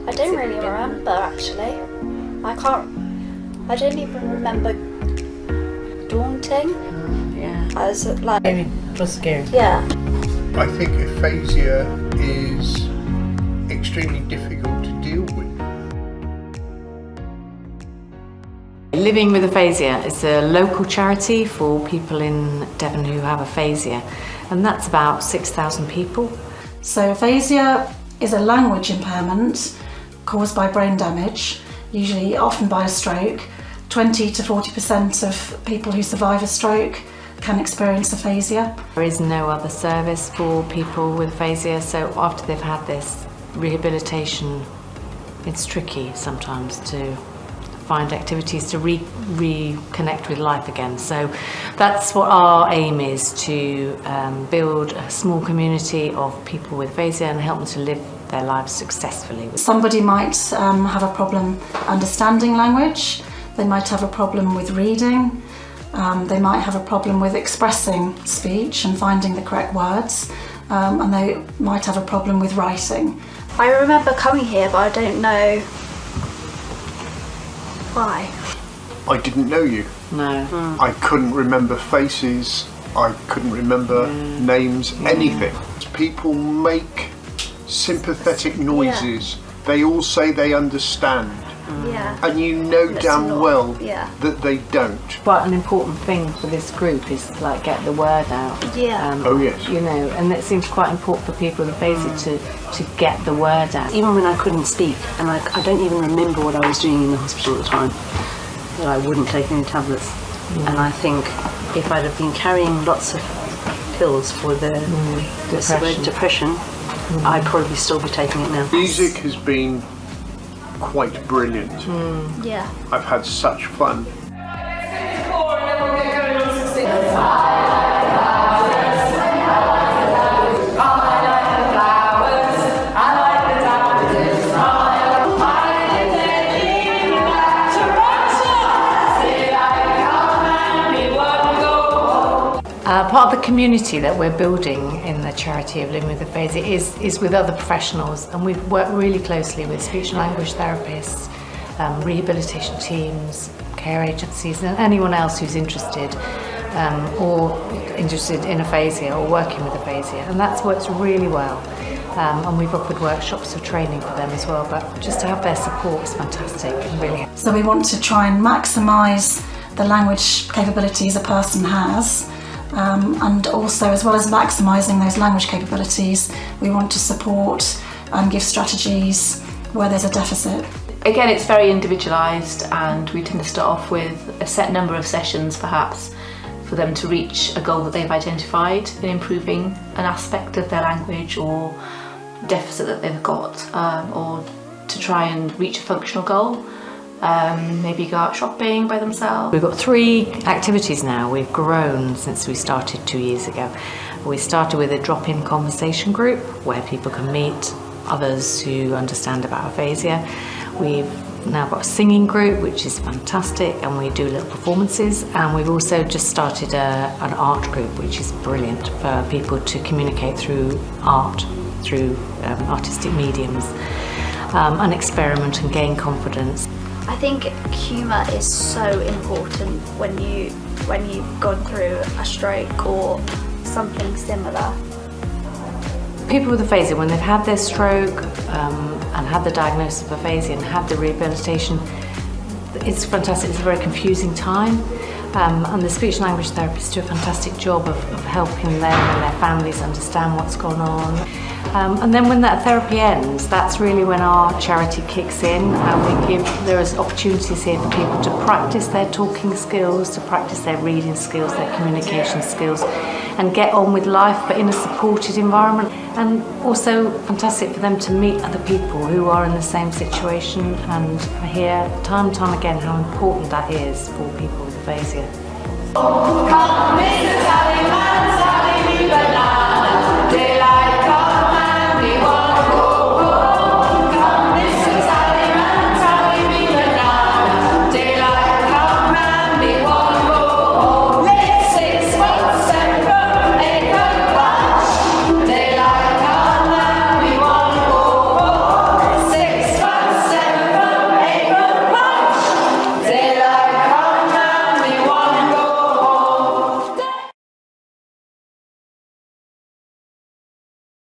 I don't really remember, actually. I don't even remember daunting. Yeah. As like. It was scary. Yeah. I think aphasia is extremely difficult to deal with. Living with Aphasia is a local charity for people in Devon who have aphasia, and that's about 6,000 people. So aphasia is a language impairment caused by brain damage, usually often by a stroke. 20 to 40% of people who survive a stroke can experience aphasia. There is no other service for people with aphasia, so after they've had this rehabilitation, it's tricky sometimes to find activities to reconnect with life again. So that's what our aim is, to build a small community of people with aphasia and help them to live their lives successfully. Somebody might have a problem understanding language, they might have a problem with reading, they might have a problem with expressing speech and finding the correct words, and they might have a problem with writing. I remember coming here, but I don't know why. I didn't know you. No. I couldn't remember faces, I couldn't remember names, anything. People make sympathetic noises. They all say they understand. Yeah. And you know That's damn not- well yeah. that they don't. Quite an important thing for this group is to get the word out. Yeah. Oh yes. You know, and it seems quite important for people with aphasia to get the word out. Even when I couldn't speak, and I don't even remember what I was doing in the hospital at the time, that I wouldn't take any tablets. And I think if I'd have been carrying lots of pills for the depression, I'd probably still be taking it now. Music has been quite brilliant. Yeah. I've had such fun. Part of the community that we're building in the charity of Living with Aphasia is with other professionals, and we've worked really closely with speech and language therapists, rehabilitation teams, care agencies, and anyone else who's interested in aphasia or working with aphasia, and that's worked really well. And we've offered workshops of training for them as well, but just to have their support is fantastic and really. So we want to try and maximise the language capabilities a person has. And also, as well as maximising those language capabilities, we want to support and give strategies where there's a deficit. Again, it's very individualised, and we tend to start off with a set number of sessions perhaps for them to reach a goal that they've identified in improving an aspect of their language or deficit that they've got, or to try and reach a functional goal. Maybe go out shopping by themselves. We've got 3 activities now. We've grown since we started 2 years ago. We started with a drop-in conversation group where people can meet others who understand about aphasia. We've now got a singing group, which is fantastic, and we do little performances. And we've also just started an art group, which is brilliant for people to communicate through art, through artistic mediums, and experiment and gain confidence. I think humour is so important when you've gone through a stroke or something similar. People with aphasia, when they've had their stroke and had the diagnosis of aphasia and had the rehabilitation, it's fantastic. It's a very confusing time, and the speech and language therapists do a fantastic job of helping them and their families understand what's gone on. And then when that therapy ends, that's really when our charity kicks in, and there's opportunities here for people to practice their talking skills, to practice their reading skills, their communication skills, and get on with life, but in a supported environment. And also fantastic for them to meet other people who are in the same situation, and I hear time and time again how important that is for people with aphasia.